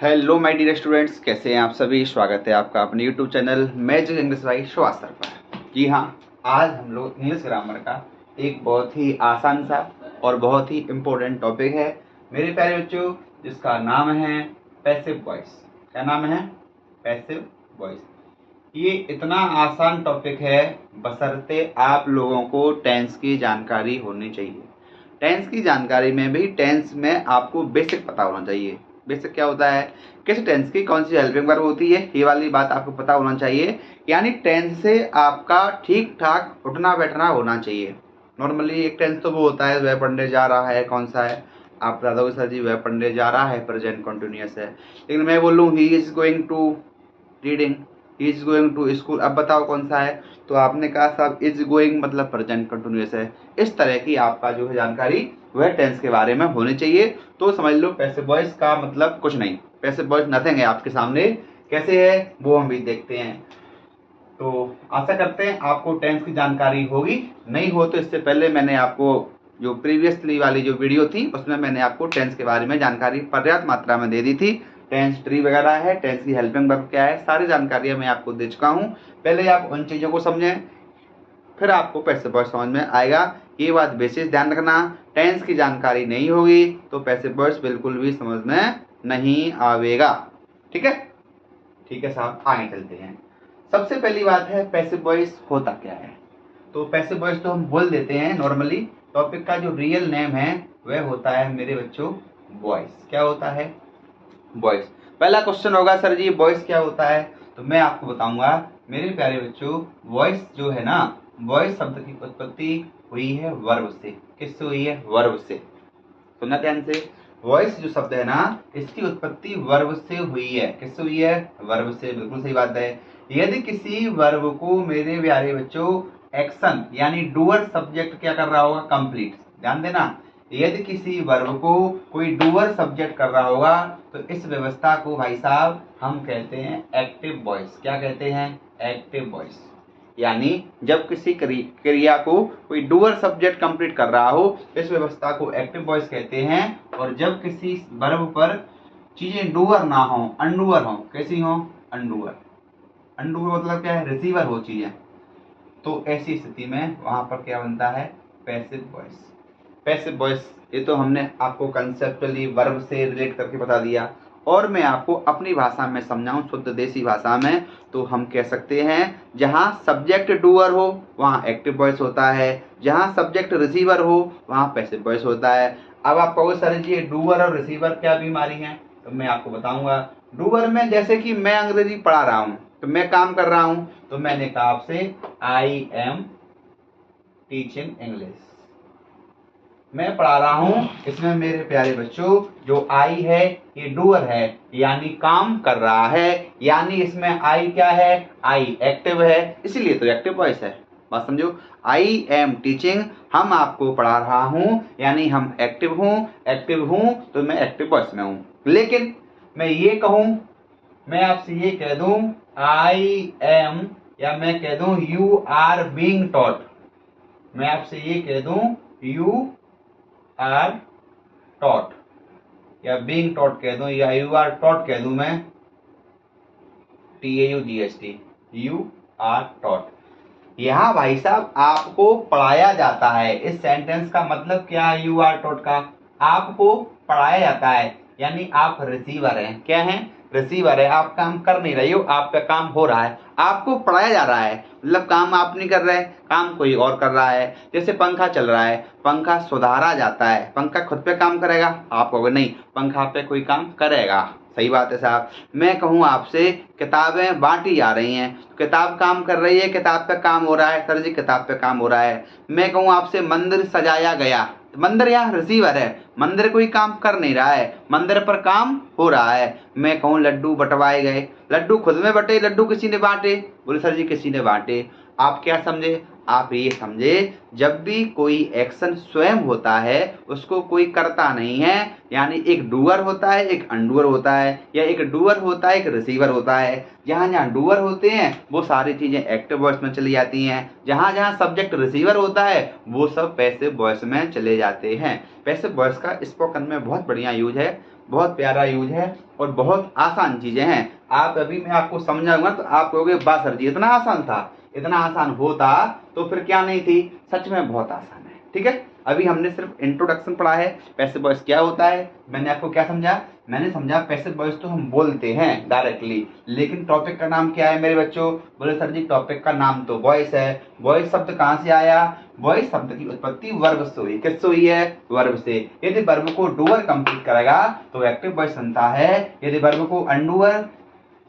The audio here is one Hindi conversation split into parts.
हेलो माय डियर स्टूडेंट्स, कैसे हैं आप सभी। स्वागत है आपका अपने YouTube channel magic English by श्वासर पर। जी हाँ, आज हम लोग इंग्लिश ग्रामर का एक बहुत ही आसान सा और बहुत ही इम्पोर्टेंट टॉपिक है मेरे प्यारे बच्चों, जिसका नाम है पैसिव वॉइस। क्या नाम है? Passive voice. ये इतना आसान टॉपिक है बशर्ते आप लोगों को टेंस की जानकारी होनी चाहिए। टेंस की जानकारी में भी टेंस में आपको बेसिक पता होना चाहिए। बेसिक क्या होता है, किस टेंस की कौन सी हेल्पिंग वर्ब होती है, ये वाली बात आपको पता होना चाहिए। यानी टेंस से आपका ठीक ठाक उठना बैठना होना चाहिए। नॉर्मली एक टेंस तो वो होता है वह पढ़ने जा रहा है, कौन सा है आप बता दोगे सर जी? वह पढ़ने जा रहा है प्रेजेंट कंटिन्यूअस है। लेकिन मैं बोलूँ he is going to reading, he is going to school, अब बताओ कौन सा है? तो आपने कहा साहब इज गोइंग मतलब प्रेजेंट कंटिन्यूअस है। इस तरह की आपका जो है जानकारी वह टेंस के बारे में होनी चाहिए। तो समझ लो पैसिव वॉइस का मतलब कुछ नहीं, पैसिव वॉइस नथिंग है आपके सामने। कैसे है वो हम भी देखते हैं। तो आशा करते हैं आपको टेंस की जानकारी होगी। नहीं हो तो इससे पहले मैंने आपको जो प्रीवियसली वाली जो वीडियो थी उसमें मैंने आपको टेंस के बारे में जानकारी पर्याप्त मात्रा में दे दी थी। टेंस ट्री वगैरह है, टेंस की हेल्पिंग वर्ब क्या है, सारी जानकारियां मैं आपको दे चुका हूं। पहले आप उन चीज़ों को समझें, फिर आपको पैसिव वॉइस समझ में आएगा। ये बात बेसिस ध्यान रखना, टेंस की जानकारी नहीं होगी तो पैसिव वॉइस बिल्कुल भी समझ में नहीं आवेगा। ठीक है? ठीक है साहब, आगे चलते हैं। सबसे पहली बात है पैसिव वॉइस होता क्या है। तो पैसिव वॉइस तो हम बोल देते हैं नॉर्मली, टॉपिक का जो रियल नेम है वह होता है मेरे बच्चों वॉइस। क्या होता है? वॉइस। पहला क्वेश्चन होगा सर जी वॉइस क्या होता है? तो मैं आपको बताऊंगा मेरे प्यारे बच्चों, वॉइस जो है ना, वॉइस शब्द की उत्पत्ति हुई है वर्ब से। किससे हुई है? वर्ब से। सुनना ध्यान से, वॉइस जो शब्द है ना, इसकी उत्पत्ति वर्ब से हुई है। किससे हुई है? वर्ब से। बिल्कुल सही बात है। यदि किसी वर्ब को मेरे प्यारे बच्चों एक्शन यानी डूअर सब्जेक्ट क्या कर रहा होगा? कंप्लीट। ध्यान देना, यदि किसी वर्ब को कोई डूअर सब्जेक्ट कर रहा होगा तो इस व्यवस्था को भाई साहब हम कहते हैं एक्टिव वॉइस। क्या कहते हैं? Active voice. यानी जब किसी क्रिया को कोई डूअर सब्जेक्ट कंप्लीट कर रहा हो इस व्यवस्था को एक्टिव वॉइस कहते हैं। और जब किसी वर्ब पर चीजें डूअर ना हो, अनडूअर हो। कैसी हो? अनडूअर। अनडूअर मतलब क्या है? रिसीवर हो चीजें। तो ऐसी स्थिति में वहां पर क्या बनता है? Passive voice. पैसिव वॉइस ये तो हमने आपको कंसेप्चुअली वर्ब से रिलेट करके बता दिया। और मैं आपको अपनी भाषा में समझाऊं, शुद्ध देसी भाषा में, तो हम कह सकते हैं जहां सब्जेक्ट डूअर हो वहां एक्टिव वॉइस होता है, जहां सब्जेक्ट रिसीवर हो वहां पैसिव वॉइस होता है। अब आप कहोगे सर जी डूअर और रिसीवर क्या बीमारी है? तो मैं आपको बताऊंगा। डूअर में जैसे कि मैं अंग्रेजी पढ़ा रहा हूं तो मैं काम कर रहा हूं, तो मैंने कहा आपसे आई एम टीचिंग इंग्लिश, मैं पढ़ा रहा हूं। इसमें मेरे प्यारे बच्चों जो आई है ये डूअर है, यानी काम कर रहा है। यानी इसमें आई क्या है? आई एक्टिव है, इसीलिए तो एक्टिव वॉइस है। बात समझो, आई एम टीचिंग, हम आपको पढ़ा रहा हूं, यानी हम एक्टिव हूं तो मैं एक्टिव वॉइस में हूं। लेकिन मैं ये कहूं, मैं आपसे ये कह दूं आई एम, या मैं कह दूं यू आर बीइंग टॉट, मैं आपसे ये कह दूं यू आर टॉट, या बीइंग टॉट कह दूं, या यू आर टॉट कह दूं मैं, TAUGHT, यू आर टॉट। यहाँ भाई साहब आपको पढ़ाया जाता है। इस सेंटेंस का मतलब क्या है? यू आर टॉट का आपको पढ़ाया जाता है, यानी आप रिसीवर हैं। क्या हैं? रिसीवर है। आप काम कर नहीं रहे हो, आपका काम हो रहा है, आपको पढ़ाया जा रहा है। मतलब काम आप नहीं कर रहे, काम कोई और कर रहा है। जैसे पंखा चल रहा है, पंखा सुधारा जाता है, पंखा खुद पे काम करेगा? आप कहोगे नहीं, पंखा पे कोई काम करेगा। सही बात है साहब। मैं कहूँ आपसे किताबें बांटी जा रही हैं, किताब काम कर रही है, किताब पे काम हो रहा है। सर जी किताब पे काम हो रहा है। मैं कहूँ आपसे मंदिर सजाया गया, मंदिर यहाँ रिसीवर है, मंदिर कोई काम कर नहीं रहा है, मंदिर पर काम हो रहा है। मैं कहूँ लड्डू बंटवाए गए, लड्डू खुद में बटे, लड्डू किसी ने बांटे? बोले सर जी किसी ने बांटे। आप क्या समझे? आप ये समझे जब भी कोई एक्शन स्वयं होता है उसको कोई करता नहीं है, यानी एक डूअर होता है एक अनडूअर होता है, या एक डूअर होता है एक रिसीवर होता है। जहां जहां डूअर होते हैं वो सारी चीजें एक्टिव वॉइस में चली जाती हैं, जहां जहां सब्जेक्ट रिसीवर होता है वो सब पैसिव वॉइस में चले जाते हैं। पैसिव वॉइस का स्पोकन में बहुत बढ़िया यूज है, बहुत प्यारा यूज है और बहुत आसान चीजें हैं। आप अभी मैं आपको समझाऊंगा तो आप कहोगे वाह सर जी इतना आसान था, इतना आसान होता तो फिर क्या नहीं थी, सच में बहुत आसान है। ठीक है, अभी हमने सिर्फ इंट्रोडक्शन पढ़ा है, पैसिव वॉइस क्या होता है, मैंने आपको क्या समझा, मैंने समझा पैसिव वॉइस तो हम बोलते हैं डायरेक्टली, लेकिन टॉपिक का नाम क्या है मेरे बच्चों, बोले सर जी टॉपिक का नाम तो वॉइस है। वॉइस शब्द कहाँ से आया, वॉइस शब्द की उत्पत्ति वर्ब से हुई, किससे हुई है, वर्ब से। यदि वर्ब को डूअर कंप्लीट करेगा तो एक्टिव वॉइस बनता है, यदि वर्ब को अनडूअर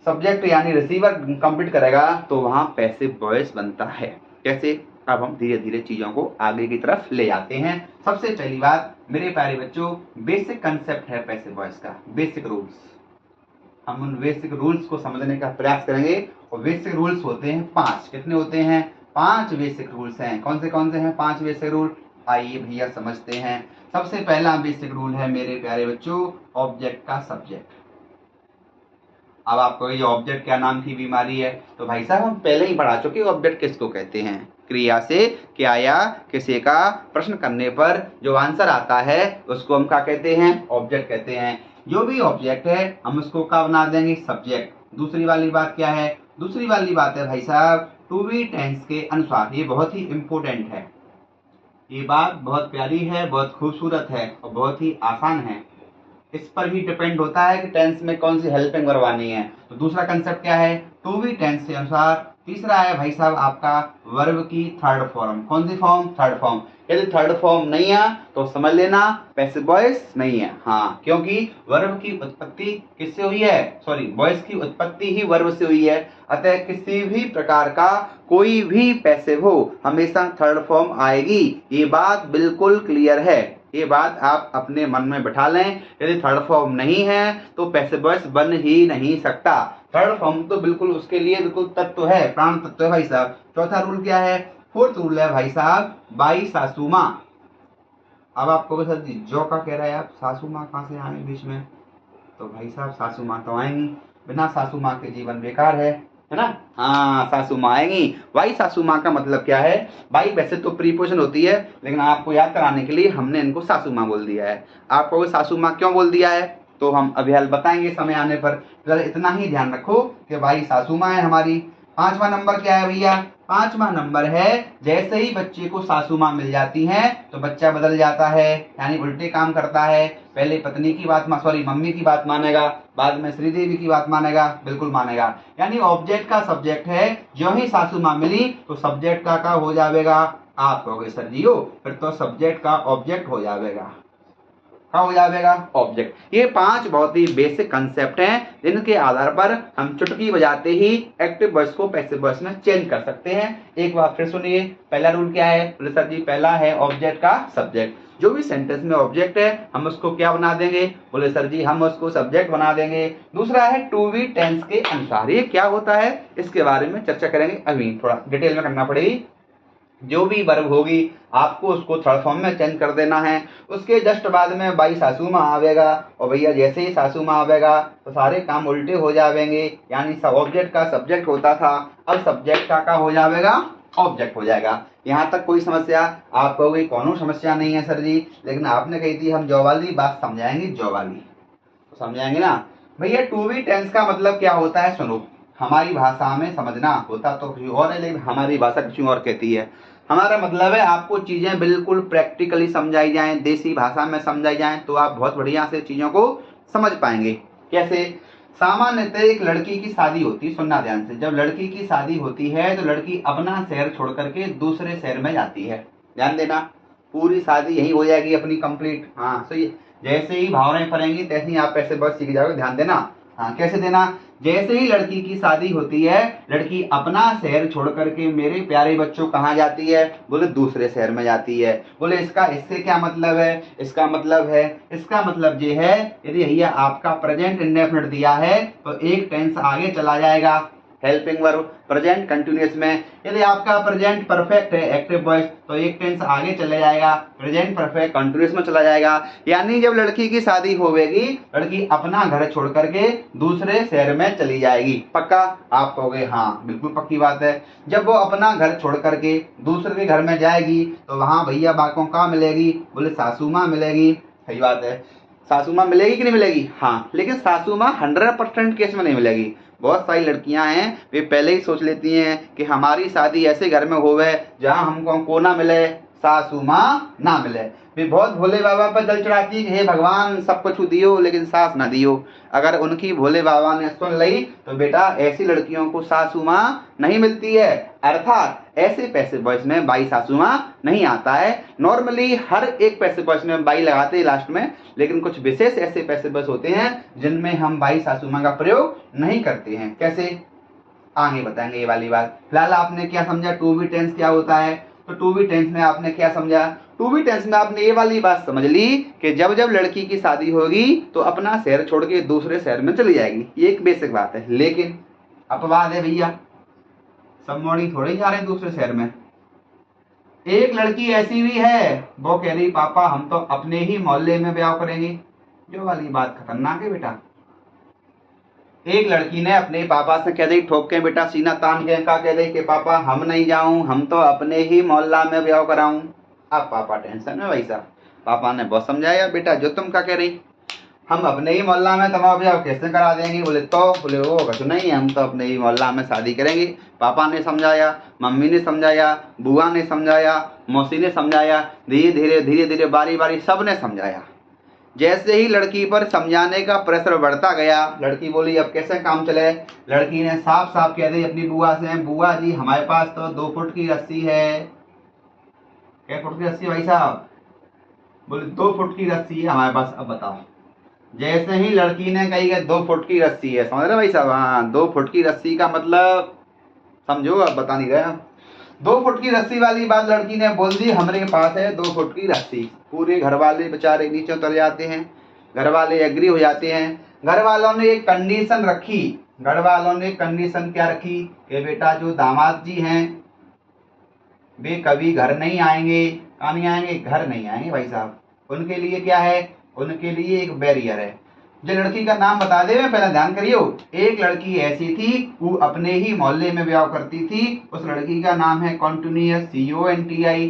सब्जेक्ट यानी रिसीवर कंप्लीट करेगा तो वहां पैसिव वॉइस बनता है। कैसे, अब हम धीरे धीरे चीजों को आगे की तरफ ले जाते हैं। सबसे पहली बात मेरे प्यारे बच्चों, बेसिक कंसेप्ट है पैसिव वॉइस का, बेसिक रूल्स। हम उन बेसिक रूल्स को समझने का प्रयास करेंगे और बेसिक रूल्स होते हैं 5। कितने होते हैं, 5 बेसिक रूल्स हैं। कौन से हैं 5 बेसिक रूल, आइए भैया समझते हैं। सबसे पहला बेसिक रूल है मेरे प्यारे बच्चों, ऑब्जेक्ट का सब्जेक्ट। अब आपको ये ऑब्जेक्ट क्या नाम की बीमारी है, तो भाई साहब हम पहले ही पढ़ा चुके ऑब्जेक्ट किसको कहते हैं, क्रिया से क्या या किसी का प्रश्न करने पर जो आंसर आता है उसको हम क्या कहते हैं, ऑब्जेक्ट कहते हैं। जो भी ऑब्जेक्ट है हम उसको क्या बना देंगे, सब्जेक्ट। दूसरी वाली बात क्या है, दूसरी वाली बात है भाई साहब टू बी टेंस के अनुसार। ये बहुत ही इंपॉर्टेंट है, ये बात बहुत प्यारी है, बहुत खूबसूरत है और बहुत ही आसान है। इस पर ही डिपेंड होता है कि टेंस में कौन सी हेल्पिंग करवानी है। तो दूसरा कंसेप्ट क्या है, टू बी टेंस के अनुसार। तीसरा है भाई साहब आपका वर्ब की थर्ड फॉर्म। कौन सी फॉर्म, थर्ड फॉर्म। यदि थर्ड फॉर्म नहीं है तो समझ लेना पैसिव वॉइस नहीं है। हाँ, क्योंकि वर्ब की उत्पत्ति किससे हुई है, सॉरी वॉइस की उत्पत्ति ही वर्ब से हुई है। अतः किसी भी प्रकार का कोई भी पैसिव हो हमेशा थर्ड फॉर्म आएगी, ये बात बिल्कुल क्लियर है। ये बात आप अपने मन में बिठा लें, यदि थर्ड फॉर्म नहीं है तो पैसिव वॉइस बन ही नहीं सकता। थर्ड फॉर्म तो बिल्कुल उसके लिए बिल्कुल तत्व है, प्राण तत्व है भाई साहब। चौथा रूल क्या है, फोर्थ रूल है भाई साहब बाई सासू माँ। अब आपको सर जी जो का कह रहा है, आप सासू माँ कहाँ से आए बीच में, तो भाई साहब सासू माँ तो आएंगी, बिना सासू माँ के जीवन बेकार है ना। हाँ, सासू माँ आएंगी। भाई सासू माँ का मतलब क्या है, भाई वैसे तो प्रीपोजिशन होती है लेकिन आपको याद कराने के लिए हमने इनको सासू माँ बोल दिया है। आपको सासू माँ क्यों बोल दिया है तो हम अभी हल बताएंगे समय आने पर। जरा इतना ही ध्यान रखो कि भाई सासू माँ है हमारी। 5वां नंबर क्या है भैया, 5वां नंबर है जैसे ही बच्चे को सासू माँ मिल जाती है तो बच्चा बदल जाता है, यानी उल्टे काम करता है। पहले पत्नी की बात सॉरी मम्मी की बात मानेगा, बाद में श्रीदेवी की बात मानेगा, बिल्कुल मानेगा। यानी ऑब्जेक्ट का सब्जेक्ट है, जो ही सासू माँ मिली तो सब्जेक्ट का हो जाएगा, आप कहोगे सर जी हो फिर तो सब्जेक्ट का ऑब्जेक्ट हो जाएगा, क्या हो जाएगा, ऑब्जेक्ट। ये 5 बहुत ही बेसिक कंसेप्ट हैं जिनके आधार पर हम चुटकी बजाते ही एक्टिव वॉइस को पैसिव वॉइस में चेंज कर सकते हैं। एक बार फिर सुनिए, पहला रूल क्या है, बोले सर जी पहला है ऑब्जेक्ट का सब्जेक्ट। जो भी सेंटेंस में ऑब्जेक्ट है हम उसको क्या बना देंगे, बोले सर जी हम उसको सब्जेक्ट बना देंगे। दूसरा है टू बी टेंस के अनुसार। ये क्या होता है इसके बारे में चर्चा करेंगे, अभी थोड़ा डिटेल में करना पड़ेगी। जो भी वर्ब होगी आपको उसको थर्ड फॉर्म में चेंज कर देना है। उसके जस्ट बाद में बाई सासू माँ आवेगा और भैया जैसे ही सासू माँ आवेगा तो सारे काम उल्टे हो जाएंगे। यानी सब ऑब्जेक्ट का सब्जेक्ट होता था, अब सब्जेक्ट का हो जाएगा, ऑब्जेक्ट हो जाएगा। यहाँ तक कोई समस्या, आप कहोगे कोनो समस्या नहीं है सर जी, लेकिन आपने कही थी हम जॉ वाली बात समझाएंगे, जॉ वाली तो समझाएंगे ना भैया। टू बी टेंस का मतलब क्या होता है, सुनो। हमारी भाषा में समझना होता तो कुछ और है, लेकिन हमारी भाषा कुछ और कहती है। हमारा मतलब है आपको चीजें बिल्कुल प्रैक्टिकली समझाई जाएं, देसी भाषा में समझाई जाएं तो आप बहुत बढ़िया से चीजों को समझ पाएंगे। कैसे, सामान्यतः एक लड़की की शादी होती, सुनना ध्यान से, जब लड़की की शादी होती है तो लड़की अपना शहर छोड़ करके दूसरे शहर में जाती है। ध्यान देना, पूरी शादी यही हो जाएगी अपनी कंप्लीट। हाँ सही, जैसे ही भावनाएं पड़ेंगी तैसे ही आप पैसे बस सीख जाओगे। ध्यान देना, हाँ कैसे देना, जैसे ही लड़की की शादी होती है लड़की अपना शहर छोड़ करके मेरे प्यारे बच्चों कहाँ जाती है, बोले दूसरे शहर में जाती है। बोले इससे क्या मतलब है, इसका मतलब ये है, यदि भैया आपका प्रेजेंट इंडेफिनिट दिया है तो एक टेंस आगे चला जाएगा, हेल्पिंग वर्ब प्रेजेंट कंटिन्यूअस में यदि आपका प्रेजेंट परफेक्ट है एक्टिव वॉइस तो एक टेंस आगे चले जाएगा, प्रेजेंट परफेक्ट कंटिन्यूअस में चला जाएगा। यानी जब लड़की की शादी होगी लड़की अपना घर छोड़ करके दूसरे शहर में चली जाएगी। पक्का? आप कहोगे हाँ बिल्कुल पक्की बात है। जब वो अपना घर छोड़ करके दूसरे के घर में जाएगी तो वहां भैया बाकों का मिलेगी, बोले सासू माँ मिलेगी। सही बात है, सासू माँ मिलेगी कि नहीं मिलेगी? हाँ, लेकिन सासू माँ 100% केस में नहीं मिलेगी। बहुत सारी लड़कियां हैं वे पहले ही सोच लेती हैं कि हमारी शादी ऐसे घर में होवे जहां हमको को ना मिले, सासू माँ ना मिले। वे बहुत भोले बाबा पर जल चढ़ाती है कि हे भगवान सब कुछ दियो लेकिन सास ना दियो। अगर उनकी भोले बाबा ने सुन ली तो बेटा ऐसी लड़कियों को सासू माँ नहीं मिलती है, अर्थात ऐसे पैसे वॉइस में बाई सासू माँ नहीं आता है। नॉर्मली हर एक पैसे वॉइस में बाई लगाते हैं लास्ट में, लेकिन कुछ विशेष ऐसे पैसे वॉइस होते हैं जिनमें हम बाई सासू माँ का प्रयोग नहीं करते हैं। कैसे? आगे बताएंगे ये वाली बात। फिलहाल आपने क्या समझा टू बी टेंस क्या होता है? तो टू बी टेंस में आपने क्या समझा? टू बी टेंस में आपने ये वाली बात समझ ली कि जब जब लड़की की शादी होगी तो अपना शहर छोड़ के दूसरे शहर में चली जाएगी। ये एक बेसिक बात है, लेकिन अपवाद है भैया, सब मोड़ी थोड़े जा रहे हैं दूसरे शहर में। एक लड़की ऐसी भी है वो कह रही पापा हम तो अपने ही मोहल्ले में ब्याह करेंगे। जो वाली बात खतरनाक है बेटा। एक लड़की ने अपने पापा से कह दी ठोक के बेटा सीना तान के का कह दी कि पापा हम नहीं जाऊं, हम तो अपने ही मोहल्ला में ब्याह कराऊं। अब पापा टेंशन में भाई साहब। पापा ने बहुत समझाया बेटा जो तुम क्या कह रही, हम अपने ही मोहल्ला में तुम्हारा ब्याह कैसे करा देंगे? बोले वो कुछ नहीं, हम तो अपने ही मोहल्ला में शादी करेंगे। पापा ने समझाया, मम्मी ने समझाया, बुआ ने समझाया, मौसी ने समझाया, धीरे धीरे बारी बारी सबने समझाया। जैसे ही लड़की पर समझाने का प्रेशर बढ़ता गया, लड़की बोली अब कैसे काम चले। लड़की ने साफ साफ कह दी अपनी बुआ से, बुआ जी हमारे पास तो 2 फुट की रस्सी है। क्या फुट की रस्सी भाई साहब? बोले 2 फुट की रस्सी है हमारे पास, अब बताओ। जैसे ही लड़की ने कही कि 2 फुट की रस्सी है, समझ रहे भाई साहब? हाँ, 2 फुट की रस्सी का मतलब समझो, अब बता नहीं रहे। 2 फुट की रस्सी वाली बात लड़की ने बोल दी, हमारे पास है 2 फुट की रस्सी। पूरे घर वाले बेचारे नीचे उतर जाते हैं, घर वाले एग्री हो जाते हैं। घर वालों ने एक कंडीशन रखी। घर वालों ने कंडीशन क्या रखी कि बेटा जो दामाद जी हैं वे कभी घर नहीं आएंगे। कहाँ नहीं आएंगे? घर नहीं आएंगे भाई साहब। उनके लिए क्या है? उनके लिए एक बैरियर है। जो लड़की का नाम बता दे, मैं पहले ध्यान करियो। एक लड़की ऐसी थी वो अपने ही मोहल्ले में ब्याह करती थी। उस लड़की का नाम है कॉन्टिन्यूअस, CONTINUOUS।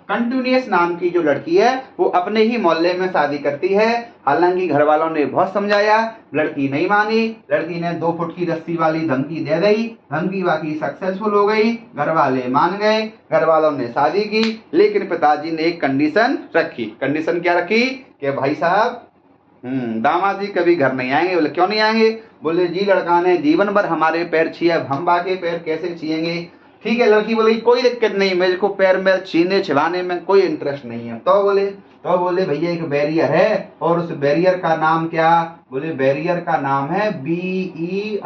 कंटिन्यूअस नाम की जो लड़की है वो अपने ही मोहल्ले में शादी करती है। हालांकि घर वालों ने बहुत समझाया, लड़की नहीं मानी। लड़की ने 2 फुट की रस्सी वाली धमकी दे दी। धमकी बाकी सक्सेसफुल हो गई, घर वाले मान गए, घर वालों ने शादी की। लेकिन पिताजी ने एक कंडीशन रखी। कंडीशन क्या रखी कि भाई साहब दामाद जी कभी घर नहीं आएंगे। बोले क्यों नहीं आएंगे? बोले जी लड़का ने जीवन भर हमारे पैर छुए, अब हम बाके पैर कैसे छुएंगे? ठीक है, लड़की बोली कोई दिक्कत नहीं, मेरे को पैर में छीने छिलाने में कोई इंटरेस्ट नहीं है। तो बोले भैया एक बैरियर है, और उस बैरियर का नाम क्या? बोले बैरियर का नाम है BEING।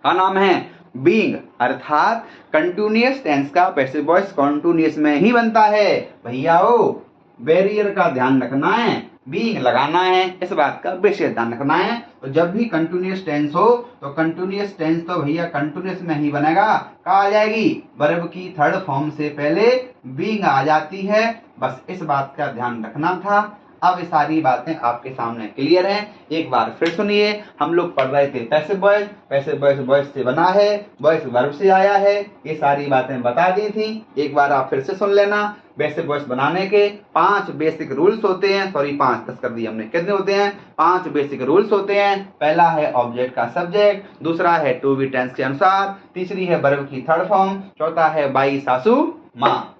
का नाम है बीइंग, अर्थात कंटिन्यूअस टेंस का पैसिव वॉइस कंटिन्यूअस में ही बनता है। भैया ओ बैरियर का ध्यान रखना है, बीइंग लगाना है, इस बात का विशेष ध्यान रखना है। तो जब भी कंटिन्यूअस टेंस हो तो कंटिन्यूअस टेंस तो भैया कंटिन्यूअस में ही बनेगा। कहाँ आ जाएगी? वर्ब की थर्ड फॉर्म से पहले बीइंग आ जाती है। बस इस बात का ध्यान रखना था। अब ये सारी बातें आपके सामने क्लियर हैं। एक बार फिर सुनिए। हम लोग पढ़ रहे थे passive voice. Passive voice voice से बना है, वॉइस वर्ब से आया है। ये सारी बातें बता दी थी, एक बार आप फिर से सुन लेना। पैसिव वॉइस बनाने के 5 बेसिक रूल्स होते हैं। 5 कर दिए हमने। कितने होते हैं? 5 बेसिक रूल्स होते हैं। पहला है ऑब्जेक्ट का सब्जेक्ट, दूसरा है टू बी टेंस के अनुसार, तीसरी है वर्ब की थर्ड फॉर्म, चौथा है बाई सासू माँ।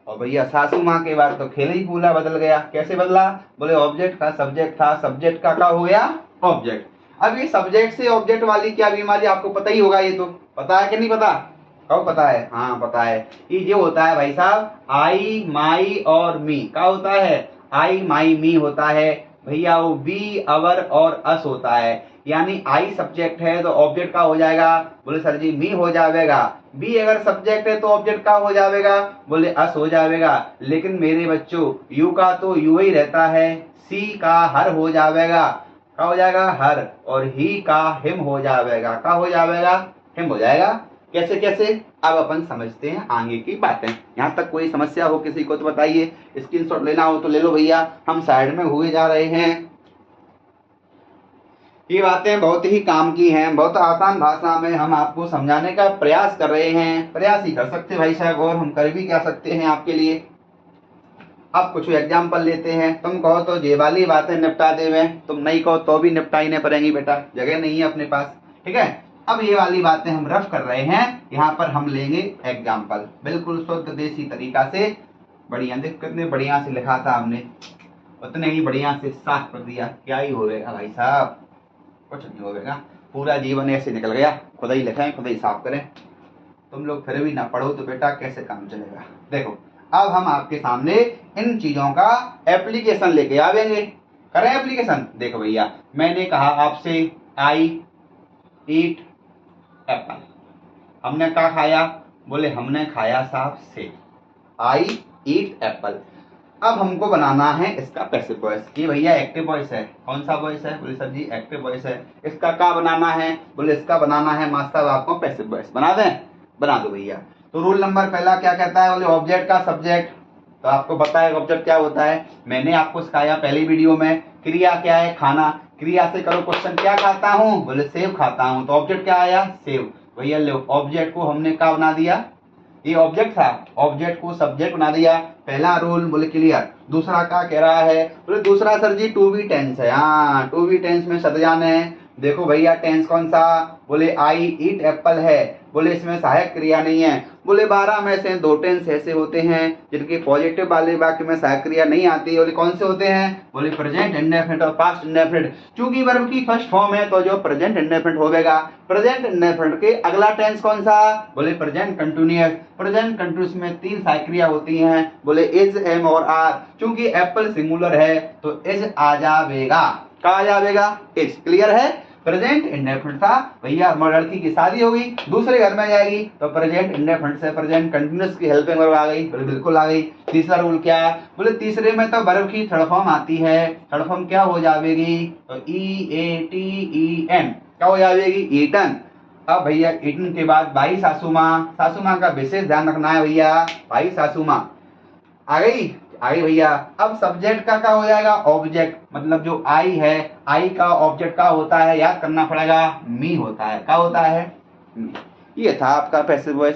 और भैया सासू माँ के बाद तो खेल ही पूरा बदल गया। कैसे बदला? बोले ऑब्जेक्ट का सब्जेक्ट था, सब्जेक्ट का क्या हो गया? ऑब्जेक्ट। अब ये सब्जेक्ट से ऑब्जेक्ट वाली क्या बीमारी आपको पता ही होगा। ये तो पता है कि नहीं पता? कब पता है? हाँ पता है। ये जो होता है भाई साहब आई माई और मी का होता है। आई माई मी होता है भैया, वो बी अवर और अस होता है। यानी आई सब्जेक्ट है तो ऑब्जेक्ट का हो जाएगा। बोले सर जी मी हो जाएगा। बी अगर सब्जेक्ट है तो ऑब्जेक्ट का हो जाएगा। बोले अस हो जाएगा। लेकिन मेरे बच्चों यू का तो यू ही रहता है, सी का हर हो जाएगा। का हो जाएगा हर, और ही का हिम हो जाएगा, का हो जाएगा हिम हो जाएगा। कैसे कैसे अब अपन समझते हैं आगे की बातें। यहाँ तक कोई समस्या हो किसी को तो बताइए, स्क्रीनशॉट लेना हो तो ले लो भैया, हम साइड में हुए जा रहे हैं। ये बातें बहुत ही काम की हैं, बहुत आसान भाषा में हम आपको समझाने का प्रयास कर रहे हैं। प्रयास ही कर सकते भाई साहब, और हम कर भी क्या सकते हैं आपके लिए। अब कुछ एग्जाम्पल लेते हैं। तुम कहो तो ये वाली बातें निपटा दे में, तुम नहीं कहो तो भी निपटाई नहीं पड़ेंगी बेटा, जगह नहीं है अपने पास, ठीक है। अब ये वाली बातें हम रफ कर रहे हैं, यहाँ पर हम लेंगे एग्जाम्पल बिल्कुल शुद्ध देसी तरीका से। बढ़िया देख कितने बढ़िया से लिखा था हमने, उतने ही बढ़िया से साफ कर दिया। क्या ही होगा भाई साहब, कुछ नहीं होगा, पूरा जीवन ऐसे निकल गया। खुद ही लिखें खुद ही साफ करें, तुम लोग फिर भी ना पढ़ो तो बेटा कैसे काम चलेगा। देखो अब हम आपके सामने इन चीजों का एप्लीकेशन लेके आवेंगे। करें एप्लीकेशन। देखो भैया मैंने कहा आपसे आई ईट एप्पल, हमने क्या खाया, बोले हमने खाया साहब सेब। आई ईट एप्पल। अब हमको बनाना है इसका पैसिव वॉइस। ये भैया एक्टिव वॉइस है, कौन सा वॉइस है, बोले सर जी एक्टिव वॉइस है। इसका क्या बनाना है, बोले इसका बनाना है मास्टर आपको पैसिव वॉइस। बना दें, बना दो भैया। तो रूल नंबर पहला क्या कहता है, बोले ऑब्जेक्ट का सब्जेक्ट। तो आपको पता है ऑब्जेक्ट क्या होता है, मैंने आपको सिखाया पहली वीडियो में। क्रिया क्या है, खाना। क्रिया से करो क्वेश्चन, क्या खाता हूँ, बोले सेब खाता हूँ। तो ऑब्जेक्ट क्या आया, सेब। भैया लो ऑब्जेक्ट को हमने क्या बना दिया, ये ऑब्जेक्ट था, ऑब्जेक्ट को सब्जेक्ट बना दिया। पहला रूल बोले क्लियर। दूसरा क्या कह रहा है, बोले दूसरा sir ji to be tense है। हाँ टू बी टेंस में सदजान है। देखो भैया टेंस कौन सा, बोले आई ईट एप्पल है, बोले इसमें सहायक क्रिया नहीं है। बोले 12 में से 2 टेंस ऐसे होते हैं जिनके पॉजिटिव वाले वाक्य में सहायक क्रिया नहीं आती। बोले कौन से होते हैं, बोले प्रेजेंट इंडेफिनिट और पास्ट इंडेफिनिट। चूंकि वर्ब की फर्स्ट फॉर्म है तो जो प्रेजेंट इंडेफिनिट होगा। प्रेजेंट इंडेफिनिट के अगला टेंस कौन सा, बोले प्रेजेंट कंटिन्यूअस। प्रेजेंट कंटिन्यूअस में 3 सहायक क्रिया होती हैं, बोले इज एम और आर। चूंकि एप्पल सिंगुलर है तो इज आ जाएगा, क्या आ जाएगा, इज। क्लियर है। प्रेजेंट इंडेफिनिट था भैया, लड़की की शादी होगी दूसरे घर में जाएगी तो प्रेजेंट इंडेफिनिट से प्रेजेंट कंटिन्यूअस की हेल्पिंग वर्ब आ गई, बोले बिल्कुल आ गई। तीसरा रूल क्या, बोले तीसरे में तो वर्ब की थर्ड फॉर्म आती है, थर्ड फॉर्म क्या हो जाएगी, तो ई ए टी ई एन, क्या हो जाएगी, ईटन। अब भैया ईटन के बाद भाई सासू माँ, सासू माँ का विशेष ध्यान रखना है भैया, भाई सासू माँ आ गई, आई भैया। अब सब्जेक्ट का क्या हो जाएगा, ऑब्जेक्ट। मतलब जो आई है, आई का ऑब्जेक्ट का होता है, याद करना पड़ेगा, मी होता है। क्या होता है, मी। ये था आपका पैसिव वॉइस,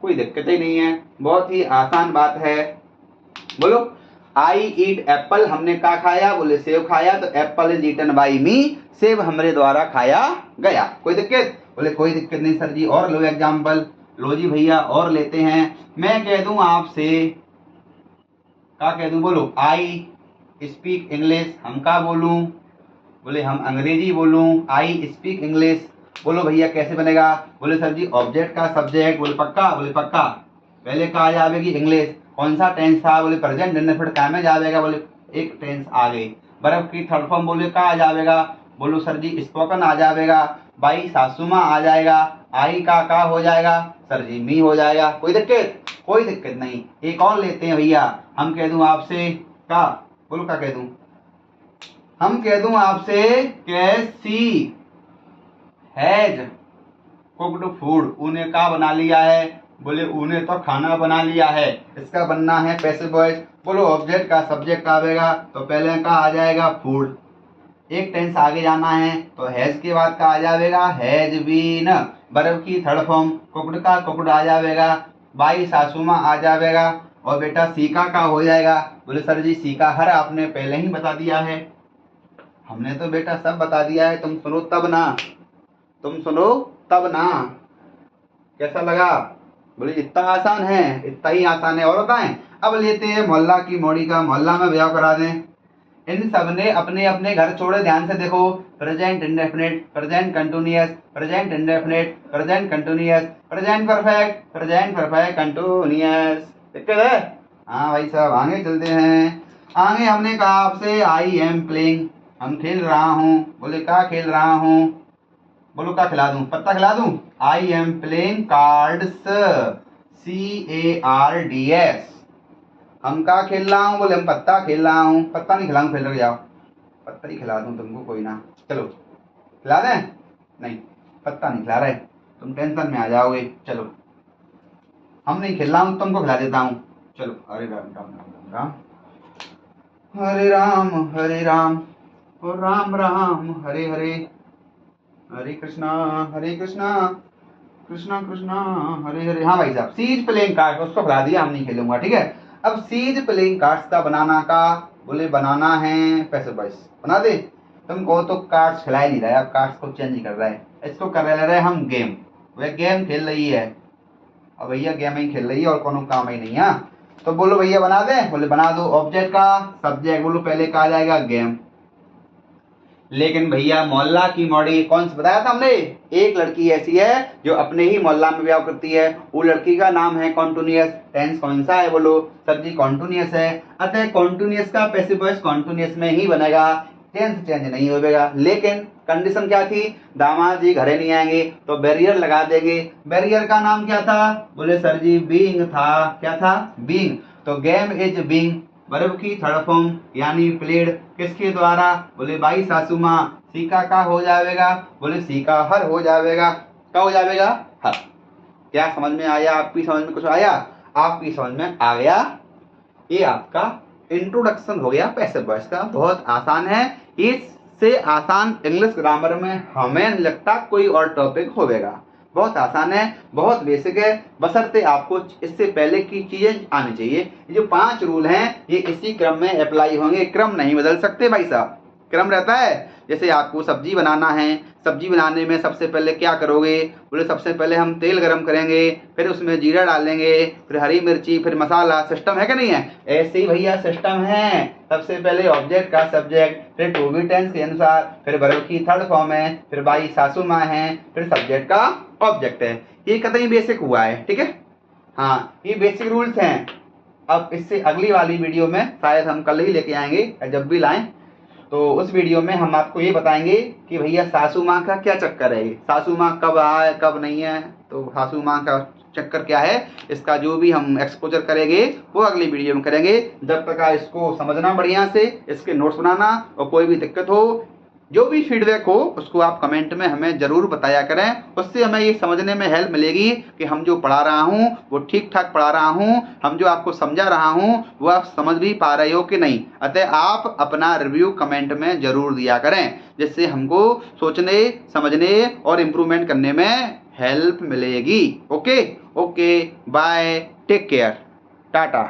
कोई दिक्कत ही नहीं है, बहुत ही आसान बात है। बोलो आई ईट एप्पल, हमने क्या खाया, बोले सेब खाया, तो एप्पल इज ईटन बाई मी, सेब हमारे द्वारा खाया गया। कोई दिक्कत, बोले कोई दिक्कत नहीं सर जी, और लो एग्जाम्पल। लो जी भैया और लेते हैं। मैं कह दूं आपसे, क्या कह दूं, बोलो आई स्पीक इंग्लिश, हम क्या बोलूं, बोले हम अंग्रेजी बोलूं, आई स्पीक इंग्लिश। बोलो भैया कैसे बनेगा, बोले सर जी ऑब्जेक्ट का सब्जेक्ट, बोले पक्का, बोले पक्का। पहले कहा जाएगी इंग्लिश, कौन सा टेंस था, बोले प्रेजेंट इंडेफिनिट, क्या में जाएगा, बोले एक टेंस आ गई। वर्ब की थर्ड फॉर्म बोले क्या आ जाएगा, बोलो सर जी स्पोकन आ जाएगा, बाई सासुमा आ जाएगा, आई का हो जाएगा, सर जी मी हो जाएगा। कोई दिक्कत, कोई दिक्कत नहीं। एक और लेते हैं भैया, हम कह दूं आपसे क्या, बोलो क्या कह दूं, हम कह दूं आपसे कैसी हैज कुक्ड फूड, उन्हें क्या बना लिया है, बोले उन्हें तो खाना बना लिया है। इसका बनना है पैसिव वॉइस। बोलो ऑब्जेक्ट का सब्जेक्ट आवेगा तो पहले का आ जाएगा फूड, एक टेंस आगे जाना है तो हैज के बाद का आ जाएगा हैज बीन। वर्ब की थर्ड फॉर्म कुक्ड का कुक्ड आ जाएगा, बाई सासुमा आ जाएगा, और बेटा सीका का हो जाएगा। बोले सर जी सीका हर आपने पहले ही बता दिया है, हमने तो बेटा सब बता दिया है, तुम सुनो तब ना, तुम सुनो तब ना। कैसा लगा, बोले इतना आसान है, इतना ही आसान है। और बताएं, अब लेते हैं मोहल्ला की मोड़ी का, मोहल्ला में ब्याह करा दें। इन सब ने अपने अपने घर छोड़े, ध्यान से देखो, present indefinite, present continuous, present indefinite, present continuous, present perfect, present perfect continuous. दिक्कत है, हाँ भाई साहब आगे चलते हैं। आगे हमने कहा आपसे आई एम प्लेइंग, हम खेल रहा हूँ, बोले क्या खेल रहा हूँ, बोलो क्या खिला दूं, पत्ता खिला दूं, I am playing cards, CARDS। हम क्या खेल रहा हूँ, बोले हम पत्ता खेल रहा हूँ, पत्ता नहीं खिलाऊं, फिर लग जाओ, पत्ता ही खिला दूं तुमको, कोई ना। चलो खिला दें? नहीं, पत्ता नहीं खिला रहे, तुम टेंशन में आ जाओगे। चलो हम नहीं खेल रहा हूँ, तुमको खिला देता हूँ। चलो हरे राम राम राम राम राम, हरे राम और राम राम हरे हरे, हरे कृष्णा कृष्णा कृष्णा हरे हरे। हाँ भाई साहब, सीज प्लेइंग कार्ड उसको खिला दिया, हम नहीं खेलूंगा, ठीक है। अब सीज प्लेइंग कार्ड्स का बनाना का बोले बनाना है पैसे बस बना दे। तुमको तो कार्ड्स खिला ही नहीं रहा है, अब कार्ड्स को चेंज कर रहा है, इसको कर रहे हम गेम। वह गेम खेल रही है, अब भैया गेम ही खेल रही है और कोनो काम ही नहीं है। तो बोलो भैया बना दे, बोले बना दो। ऑब्जेक्ट का सब्जेक्ट बोलो पहले कहा जाएगा गेम। लेकिन भैया मोहल्ला की मॉडी कौन सा बताया था हमने? एक लड़की ऐसी है जो अपने ही मोहल्ला में ब्याह करती है, वो लड़की का नाम है कॉन्टिन्यूअस। टेंस कौन सा है बोलो? सर जी कॉन्टिन्यूअस है, अतः कॉन्टिन्यूअस का पैसिव वॉइस कॉन्टिन्यूअस में ही बनेगा, टेंस चेंज नहीं होगा। लेकिन कंडीशन क्या थी? दामाद जी घरे नहीं आएंगे तो बैरियर लगा देंगे। बैरियर का नाम क्या था? बोले सर जी बीइंग था। क्या था? बीइंग। तो गेम इज बीइंग वर्ब की थर्ड फॉर्म यानी प्लेड किसके द्वारा? बोले बाई सासू माँ। सीका का हो जाएगा? बोले सीका हर हो जाएगा। क्या हो जाएगा? हर। क्या समझ में आया? आपकी समझ में कुछ आया? आपकी समझ में आ गया? ये आपका इंट्रोडक्शन हो गया पैसिव वॉइस का, बहुत आसान है। इससे आसान इंग्लिश ग्रामर में हमें नहीं लगता कोई और टॉपिक होगा। बहुत आसान है, बहुत बेसिक है, बशर्ते आपको इससे पहले की चीजें आनी चाहिए। ये जो 5 रूल हैं ये इसी क्रम में अप्लाई होंगे, क्रम नहीं बदल सकते भाई साहब। क्रम रहता है, जैसे आपको सब्जी बनाना है, सब्जी बनाने में सबसे पहले क्या करोगे? बोले सबसे पहले हम तेल गरम करेंगे, फिर उसमें जीरा डालेंगे, फिर हरी मिर्ची, फिर मसाला। सिस्टम है कि नहीं है? ऐसे ही भैया सिस्टम है। सबसे पहले ऑब्जेक्ट का सब्जेक्ट, फिर टू बी टेंस के अनुसार, फिर वर्ब की थर्ड फॉर्म है, फिर बाई सासू माँ है, फिर सब्जेक्ट का ऑब्जेक्ट है। ये कतई बेसिक हुआ है, ठीक है। हाँ ये बेसिक रूल्स हैं। अब इससे अगली वाली वीडियो में शायद हम कल ही लेके आएंगे, जब भी लाएं तो उस वीडियो में हम आपको ये बताएंगे कि भैया सासू माँ का क्या चक्कर है, सासू माँ कब आए कब नहीं है, तो सासू माँ का चक्कर क्या है, इसका जो भी हम एक्सपोजर करेंगे वो अगली वीडियो में करेंगे। जब तक इसको समझना बढ़िया से, इसके नोट्स बनाना, और कोई भी दिक्कत हो, जो भी फीडबैक हो उसको आप कमेंट में हमें जरूर बताया करें। उससे हमें ये समझने में हेल्प मिलेगी कि हम जो पढ़ा रहा हूँ वो ठीक ठाक पढ़ा रहा हूँ, हम जो आपको समझा रहा हूँ वो आप समझ भी पा रहे हो कि नहीं। अतः आप अपना रिव्यू कमेंट में जरूर दिया करें, जिससे हमको सोचने समझने और इम्प्रूवमेंट करने में हेल्प मिलेगी। Okay okay, bye, take care, Tata.